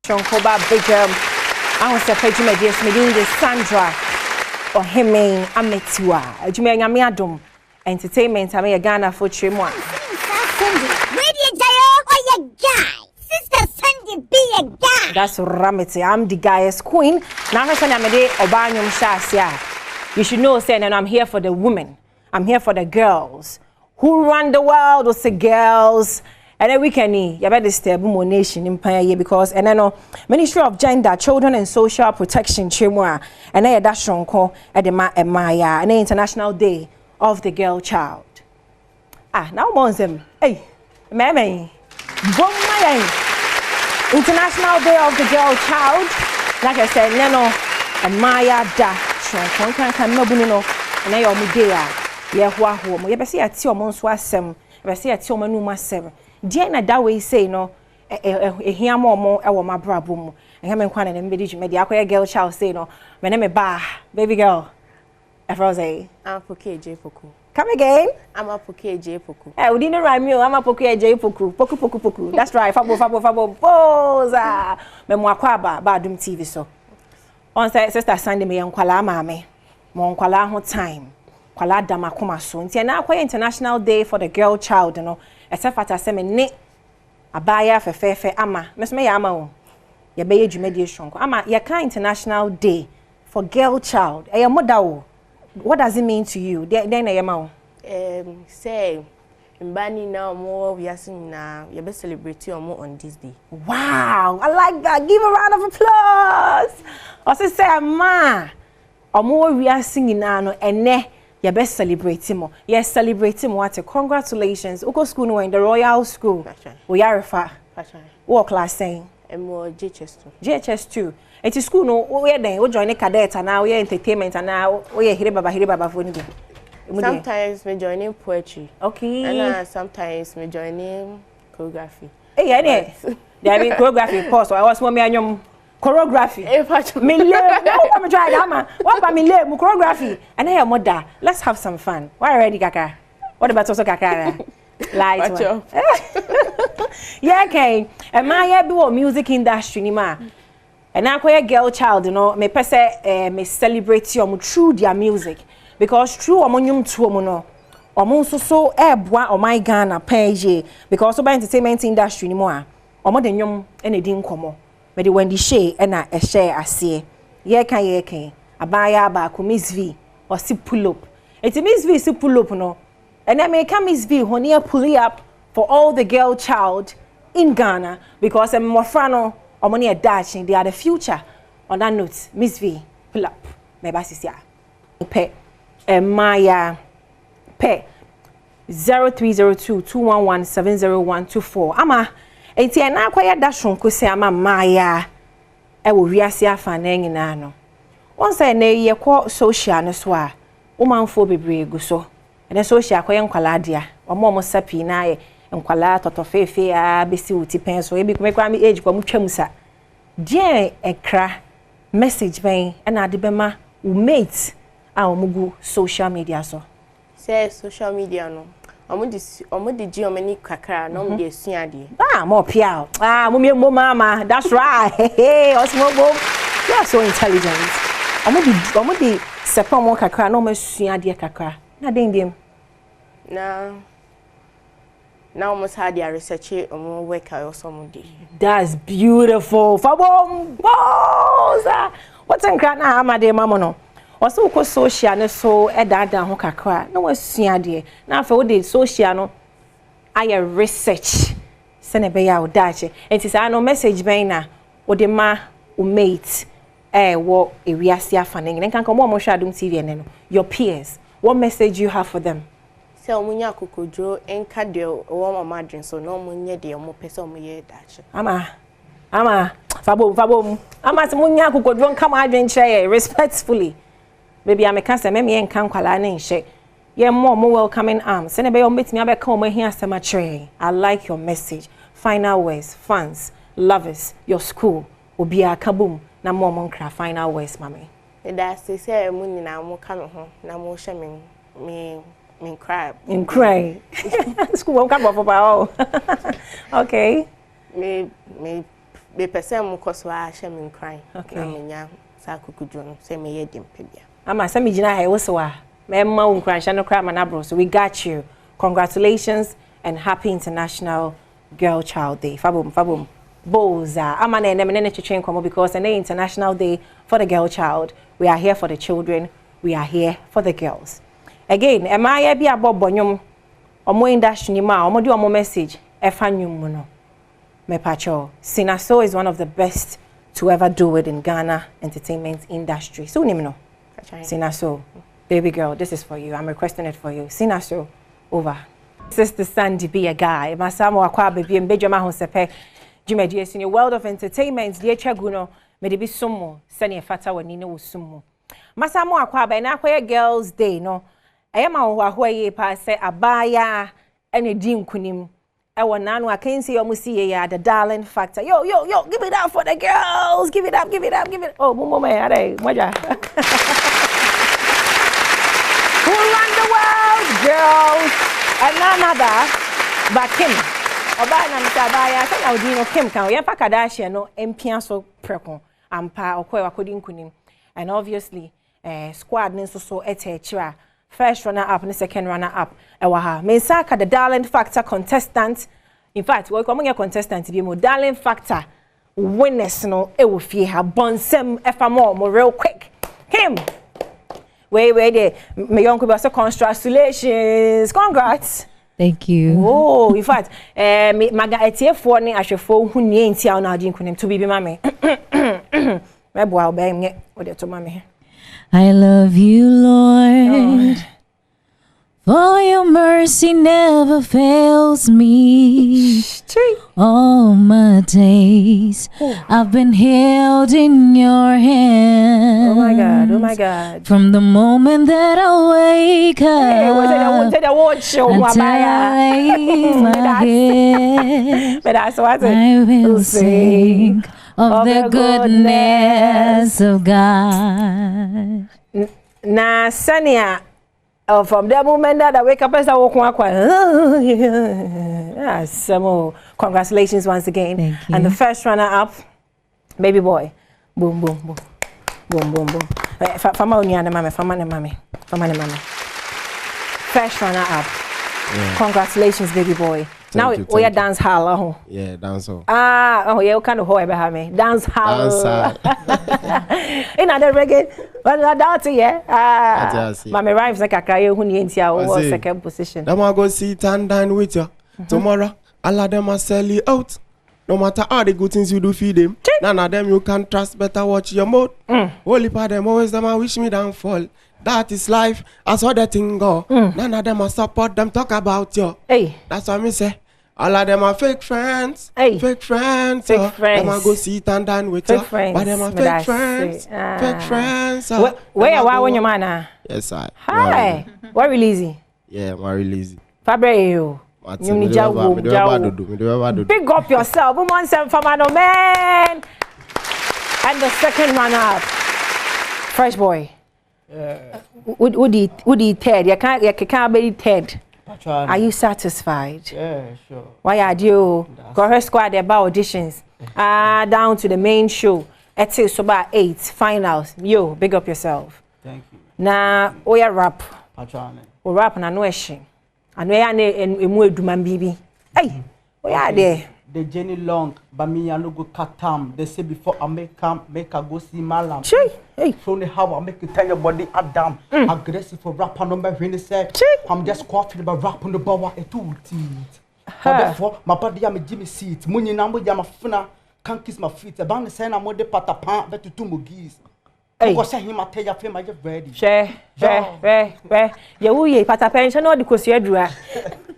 Chonkoba Badwam. Ahosepe Jumedi Smedi Sandra Oheme Ametiwa. Jume Nyame Adom Entertainment ame Ghana for Chimwa. Sunday, radio Jayo or your guy. Sister Sunday be a guy. That's Ramete. I'm the guy's queen. Now I'm Amede Obanyum Shasia. You should know, saying, and I'm here for the women. I'm here for the girls who run the world. What's the girls? And then we can you better stable nation in Paya because and then Ministry of Gender, Children and Social Protection Chimwa and then that shonko at the Maya and the International Day of the Girl Child. Now them. Hey, Mammy, International Day of the Girl Child. Like I said, Neno and Maya da shonko can no bunino and I omudea. Yeah, who you better see at your monswasem, you better see at your manuma 7. Dear na that way say no here more I want my brabum and him and Kwan and media girl child say no my name is baby girl Afroze I'm for KJ Poku. Come again I'm up for KJ Poku. We didn't rhyme you I'm up for KJ Poku Poku that's right fabo poza me mo akwa Badwam TV so on say sister Sunday me nkwala maame mo nkwala ho time kwala damakoma so ntia na akwa International Day for the Girl Child no Esefata se me ne abaya fefefe ama mesme ya ama o ye be ye dwumadi shonko ama ye ka International Day for Girl Child e ye moda o what does it mean to you then na ye ma o say mbani na mo wiasin na ye be celebrate omo on this day. Wow, I like that. Give a round of applause. Also say ma omo wiasin na no ene you best celebrate him. Yes, celebrate him. What? Congratulations. Uko school no in the Royal School. We are refa. What class saying? More JHS2. JHS2. It is school no. We are then. We join a cadet and now we are entertainment and now we are here baba for anything. Sometimes we joining poetry. Okay. And sometimes we joining choreography. Hey, yeah, there be choreography. Pause. I was mommy and choreography. Me I'm try that what about me choreography and hey mother let's have some fun. Why ready kaka? What about also kaka? Light one. Yeah, okay. And my be music industry ni ma. And I a girl child, you know, me pese me celebrate you through their music because through amonyum to no omo so boa o my Ghana page because oba entertainment industry ni mo a omo de nwom ene di nkomo me de when the share na e share ase ye kan abaya ba ko Miss V or si pull up it Miss V si pull up no and I make Miss V honey pull up for all the girl child in Ghana because mo frano omo ne dashing they are the future. On that note Miss V pull up me ba sisia pe Maya pe 030221170124 ama enti na akwaya da shonko se ama Maya e wo wiase afa na nyina no won say na ye ko social no so a wo manfo bebre gu so ene social akwaya nkwala dia omo sapi na ye nkwala totofefe a besi uti pen so e bi kwa me age kwa mutwamusa die ekra message ben na ade bema wo mate a omugu social media so say social media no omo di gi omani kakra no mo de suade more pia mo mama that's right hey osmo you are so intelligent omo di sepa mo kakra no mo suade kakra na dem na almost had their research omo work also mo di that's beautiful fabom boza what's in na amade mama no also ko social ne so edada ho kakra na wasuade na afa wo de social no aye research se ne be ya odache enti sa no message ben na wo de ma o mate wo ewiase afa ne nkan kan mo hwa Adom TV ne no your peers what message you have for them se omunya kokodro enka de wo mama adwen so no omunye de omo pese omo ye dache ama fabom ama se munya kokodro nka ma adwen kire respectfully baby I make say me enkan kwala na nhye ye more welcoming arms se ne be yo metimi abeka o mahia asema tre I like your message final words fans lovers your school obi akabum na more nkra final words mami that say mu nyina mo ka me ho na mo hye me cry school won't come up about okay me be person cause wa shame crying. Okay. Na menya sa kukujo no say me yedim pebia. Ama say me gina he wo so wa. Me ma wo cry sha no cry ma na bro. So we got you. Congratulations and happy International Girl Child Day. Fabum. Boza. Ama na ne chichen komo because an International Day for the girl child. We are here for the children. We are here for the girls. Again, am I be about bonyum omo industry ni ma omo di omo message e fa nyum mu no. Me pacho. Sinaso is one of the best to ever do it in Ghana entertainment industry. So name no. Sinaso, baby girl, this is for you. I'm requesting it for you. Sinaso, over. Sister Sandy be a guy. Masamo akwa baby mbejo Ahosepe. Jumedi in your world of entertainment, dear Chaguno, may be sumo, send a fata when you know sumo. Masamo akwa by na girls' day, no. I am a way pass abaya and a dim kunim. I want nano, I can't see your musi the darling factor. Yo, give it up for the girls. Give it up. Oh, mumo me, moja. Who run the world, girls? And none other but Kim. Oba na mtabaya say na odi no Kim kan ye pa Kardashian no empia so preko ampa okwa wakodi nkunim. And obviously squad ni so etechira first runner up and second runner up ewa ha mensaka the darling factor contestant. In fact we come contestant bi mo darling factor winners no e wo fie ha bonsem efa mo real quick. Kim wait there me yonko be so congratulations. Congrats. Thank you. Oh, in fact, maga etiefo ni ahwefo hu nie ntia na adi nkunim to bibi mame. Mebo a obey me o de to mame. I love you, Lord. For your mercy never fails me. All my days I've been held in your hands. Oh my God. From the moment that I wake up until I lay my head, I will sing of the goodness of God. Na Sania. From the moment that I wake up, as I walk some congratulations once again. Thank you. And the first runner up, baby boy. Boom. Fama unyana mame. First runner up. Yeah. Congratulations, baby boy. Now we are dance hall. Yeah, dance hall. You kind of behind me. Dance hall. In other reggae, but I doubt it, yeah. Mama rhymes like a cry who needs your second position. Them I go sit and dine with you. Tomorrow, all of them are sell you out. No matter how the good things you do feed them, none of them you can trust. Better watch your mouth. Only part them always them I wish me downfall. That is life. I saw that thing go. None of them I support them talk about you. Hey, that's what me say. All of them are fake friends. Hey. Fake friends. Fake friends. Them I go sit and dine with fake you. Friends. But them are fake friends. Fake friends. Where you are when your man? Yes, I. Hi. What releasing? Yeah, I'm releasing. Fabio. Big up yourself. Woman sent for man, man. And the second runner up, Fresh Boy. Would he third? You can't be third. Are you satisfied? Yeah, sure. Why are you? Got her squad about auditions. Down to the main show. It's about 8 finals. Yo, big up yourself. Thank you. Now, we are rap. We rap na no eshin. And we are emu eduman bibi. Hey, we are there. The journey long, but me I no go cut time. They say before I make I go see Malam. Hey. Show me how I make you tell your body Adom. Aggressive for rap and number when they say I'm just confident about rap on the bower and two teeth. Therefore, my body am a Jimmy seat. Money number yama funa can't kiss my feet. About the same I'm the patapan better two mugis. Hey, go say him I tell your fame I just ready. Share. You pata pension or the question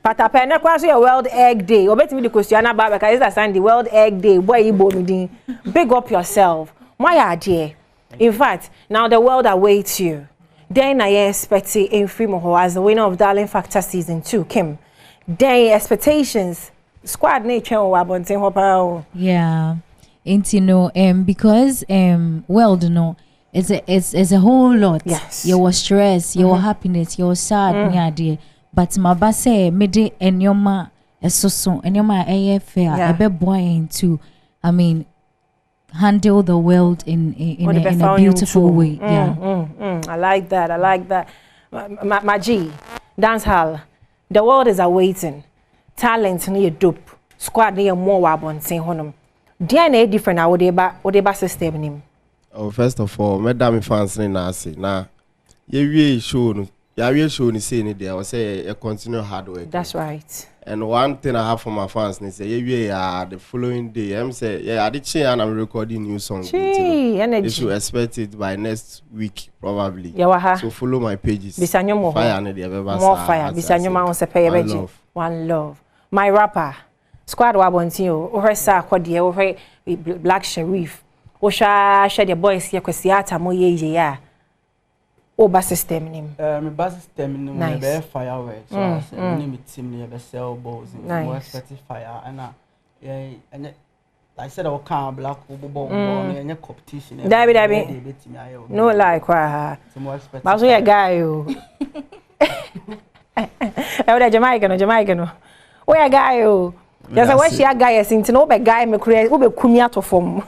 Pata na kwa so your World Egg Day. Obeti me the question na ba because it's Sunday World Egg Day. Boy you bo me din. Big up yourself. Why are there? In fact, now the world awaits you. Then I expect in Frimo as the winner of Darling Factor Season 2, Kim. Then expectations. Squad nature wabonten hopa. Yeah. Ain't you know because world no it's a whole lot. Yes. Your stress, your happiness, your sad dear. But my boss say mede enyoma esoso enyoma fair ebe boy into I mean handle the world in a beautiful way. I like that. I like that. My G, dance hall. The world is awaiting. Talent near dope. Squad near more wabon saying honum. DNA different now. What they system him. Oh, first of all, madam fans in Nasi. Now, you show. Yeah, show ni say ni there. I say you continue hard work. That's right. And one thing I have for my fans, they say, yeah, the following day, I'm say, yeah, I did change and I'm recording new songs. Energy. You should expect it by next week, probably. Yeah, so follow my pages. Bisanyo fire, more fire. Bisanyo Ahosepe. One love. My rapper, Squad Wabontinho, Ohesa Kwadia, Ohe Black Sheriff, Osha share the boys here, Kwesiata Moye ya. Oba system nim. My bus system nim. Nice. Fireworks. So I say, name it team near sell balls. More expensive fire. And and I said I can't black ball any competition. David. No like why. More expensive. But we a guy you. Jamaican. We a guy you. There's a way she a guy since no be guy me create ube kumi out of form.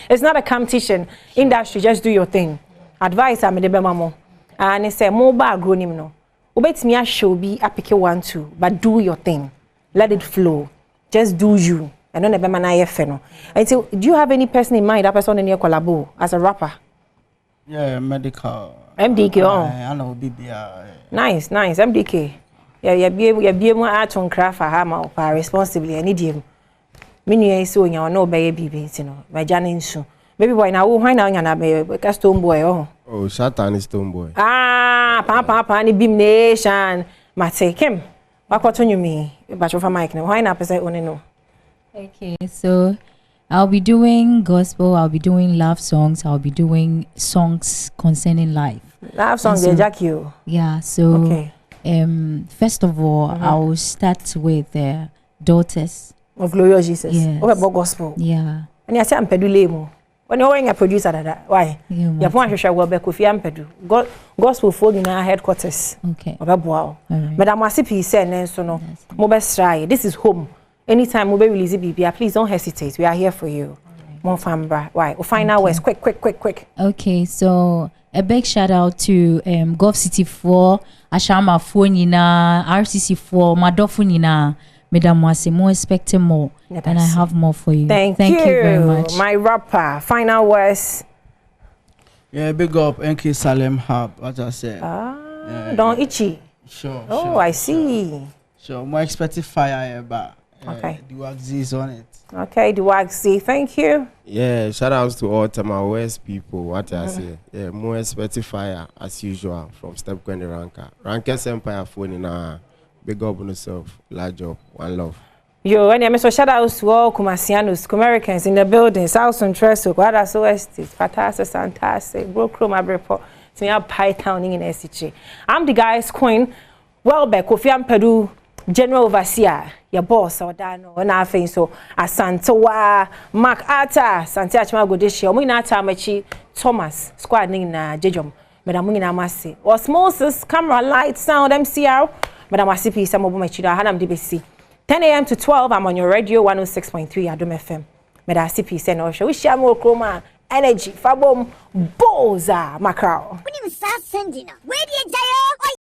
It's not a competition. Industry, just do your thing. Advice I made the mamo. And he said, mobile grown him no. Obey me a show be a pick 1 2, but do your thing. Let it flow. Just do you. I don't ever man I feno. And so, do you have any person in mind that person in your collabo as a rapper? Yeah, medical. MDK I know BBR. Nice. MDK. Yeah, be more art on craft for hammer or responsibly. I need him. Many so you know baby, you know, by Janin soon. Baby boy, now why now you na stone boy Oh, Satan is stone boy. Papa, ni beam nation. Mate, Kim. What you mean? But for Mike, why not person only no? Okay, so I'll be doing gospel. I'll be doing love songs. I'll be doing songs concerning life. Love songs, they jack you. Yeah. So okay. First of all, I'll start with Daughters of Glorious Jesus. Yes. About gospel. Yeah. And I say I'm pedulemu. When you're a producer, why? You're point to show well back with Yampedu. Gospel for in our headquarters. Okay. Wow. Madam Ahosepe said, so no, mobile try. This is home. Anytime mobile release BBA, please don't hesitate. We are here for you. More fun, why? We'll find out where's quick. Okay, so a big shout out to Gulf City 4, Ashama 4 Nina, RCC 4, Madofu Nina. Madam Wasi, more expecting more, and I have more for you. Thank you very much. My rapper, final words. Yeah, big up NK Salem Hub, what I said. Don't itchy. Sure. I see. Sure, more expected fire, but okay. The wax is on it. Okay, the waxy. Thank you. Yeah, shout outs to all Tama West people. What I say. Yeah, more expected fire as usual from Step Kwenny Ranka. Rankers Empire phone in our. Big up on yourself. Large job. One love. Yo, and I'm so shout out to all Kumasianos, Americans in the building, South Central, Guadaso Estate, fantastic, broke room, I report. To me, Python in SCG. I'm the guy's queen. Well, back, Kofi Peru, General Overseer, your boss, or Dano, and I think so. Asantawa, Mark Arta, Santiago Godisha, Minata Machi, Thomas, squad in Jejum, Madame Muna Masi, Osmosis, camera, light, sound, MCR. Madam Ahosepe, some of my children, Hanam DBC. 10 a.m. to 12, I'm on your radio 106.3 Adom FM. Madam Ahosepe said, no, shall we share more chroma, energy, fabom, boza, macro. When you start sending, where do you